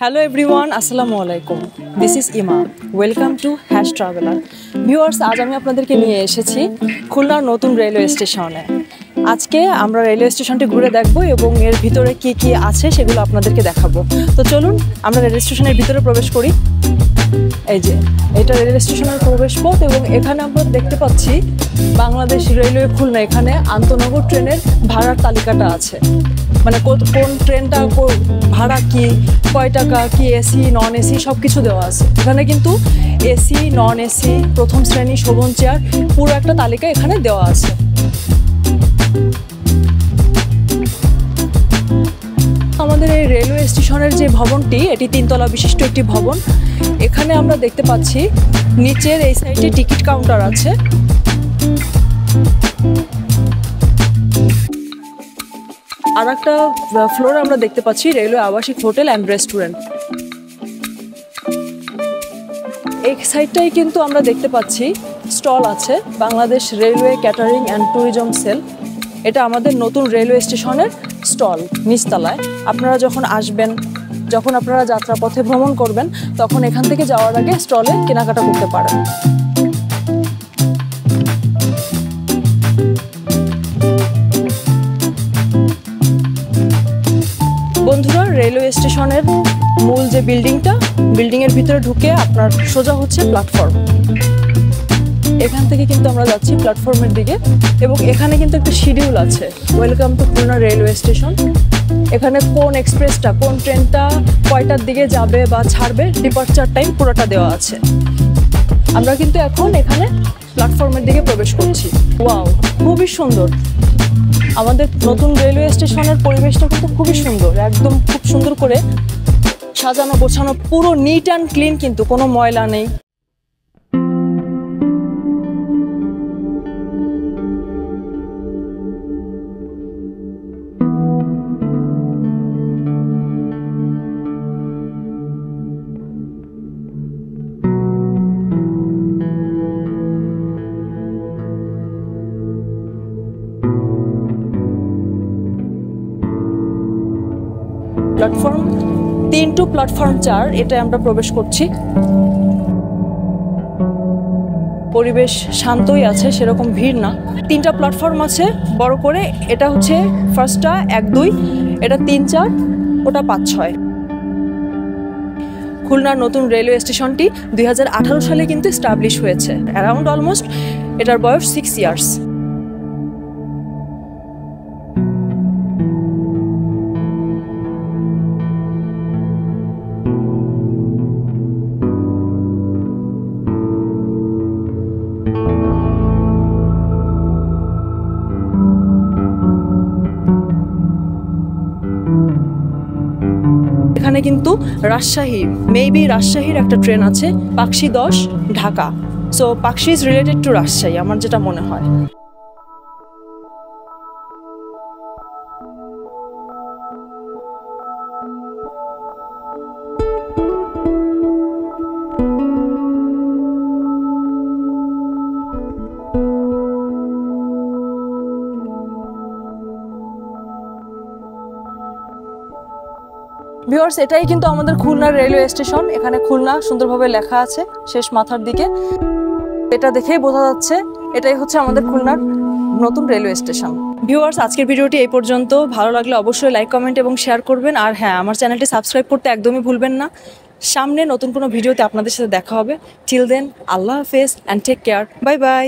Hello everyone, Assalamu alaikum. This is Ima. Welcome to Hash Traveler. Viewers, আজ আমি আপনাদেরকে নিয়ে এসেছি খুলনার নতুন রেলওয়ে স্টেশনে। আজকে আমরা রেলওয়ে স্টেশনটি ঘুরে দেখব এবং এর ভিতরে কি কি আছে সেগুলো আপনাদেরকে দেখাবো। তো চলুন আমরা রেলওয়ে স্টেশনের ভিতরে প্রবেশ করি। এই যে এটা রেলওয়ে স্টেশনের প্রবেশপথ এবং এখানে আমরা দেখতে পাচ্ছি বাংলাদেশ রেলওয়ে খুলনা। এখানে আন্তনগর ট্রেনের ভাড়ার তালিকাটা আছে, মানে কোন ট্রেনটা ভাড়া কি, কয় টাকা, কি এসি নন এসি সব কিছু দেওয়া আছে। এখানে কিন্তু এসি নন এসি প্রথম শ্রেণী শোভন চেয়ার পুরো একটা তালিকা এখানে দেওয়া আছে। আমাদের এই রেলওয়ে স্টেশনের যে ভবনটি, এটি 3 তলা বিশিষ্ট একটি ভবন। এখানে আমরা দেখতে পাচ্ছি নিচের এই সাইডে টিকিট কাউন্টার আছে। আর একটা ফ্লোরে আমরা দেখতে পাচ্ছি রেলওয়ে আবাসিক হোটেল অ্যান্ড রেস্টুরেন্ট। এই সাইডটাই কিন্তু আমরা দেখতে পাচ্ছি স্টল আছে Bangladesh railway catering and tourism cell. এটা আমাদের নতুন রেলওয়ে স্টেশনের স্টল নিচতলায়। আপনারা যখন আসবেন, যখন আপনারা যাত্রাপথে ভ্রমণ করবেন, তখন এখান থেকে যাওয়ার আগে স্টলে কেনাকাটা করতে পারেন। বন্ধুরা, রেলওয়ে স্টেশনের মূল যে বিল্ডিংয়ের ভিতরে ঢুকে আপনার সোজা হচ্ছে প্ল্যাটফর্ম। এখান থেকে কিন্তু আমরা যাচ্ছি প্ল্যাটফর্মের দিকে এবং এখানে কিন্তু একটা শিডিউল আছে, welcome to Khulna railway station. এখানে কোন এক্সপ্রেসটা, কোন ট্রেনটা কয়টার দিকে যাবে বা ছাড়বে, ডিপার্চার টাইম পুরোটা দেওয়া আছে। আমরা কিন্তু এখন এখানে প্ল্যাটফর্মের দিকে প্রবেশ করছি। ওয়াও, খুবই সুন্দর। আমাদের নতুন রেলওয়ে স্টেশনের পরিবেশটা কিন্তু খুবই সুন্দর, একদম খুব সুন্দর করে সাজানো গোছানো, পুরো নিট অ্যান্ড ক্লিন, কিন্তু কোনো ময়লা নেই। প্ল্যাটফর্ম 3 টু প্ল্যাটফর্ম 4 এটা আমরা প্রবেশ করছি। পরিবেশ শান্তই আছে, সেরকম ভিড় না। 3টা প্ল্যাটফর্ম আছে বড় করে। এটা হচ্ছে ফার্স্টটা 1-2, এটা 3-4, ওটা 5-6। খুলনার নতুন রেলওয়ে স্টেশনটি 2018 সালে কিন্তু এস্টাবলিশ হয়েছে। অ্যারাউন্ড অলমোস্ট এটার বয়স 6 ইয়ার্স। এখানে কিন্তু রাজশাহীর একটা ট্রেন আছে, Pakshi 10 Dhaka. So Pakshi is related to Rajshahi, আমার যেটা মনে হয়। ভিউয়ার্স, এটাই কিন্তু আমাদের খুলনার রেলওয়ে স্টেশন। এখানে খুলনা সুন্দরভাবে লেখা আছে শেষ মাথার দিকে। এটা দেখেই বোঝা যাচ্ছে এটাই হচ্ছে আমাদের খুলনার নতুন রেলওয়ে স্টেশন। ভিউয়ার্স, আজকের ভিডিওটি এই পর্যন্ত। ভালো লাগলে অবশ্যই লাইক, কমেন্ট এবং শেয়ার করবেন। আর হ্যাঁ, আমার চ্যানেলটি সাবস্ক্রাইব করতে একদমই ভুলবেন না। সামনে নতুন কোনো ভিডিওতে আপনাদের সাথে দেখা হবে। টিল দেন, আল্লাহ হাফেজ and take care. Bye by.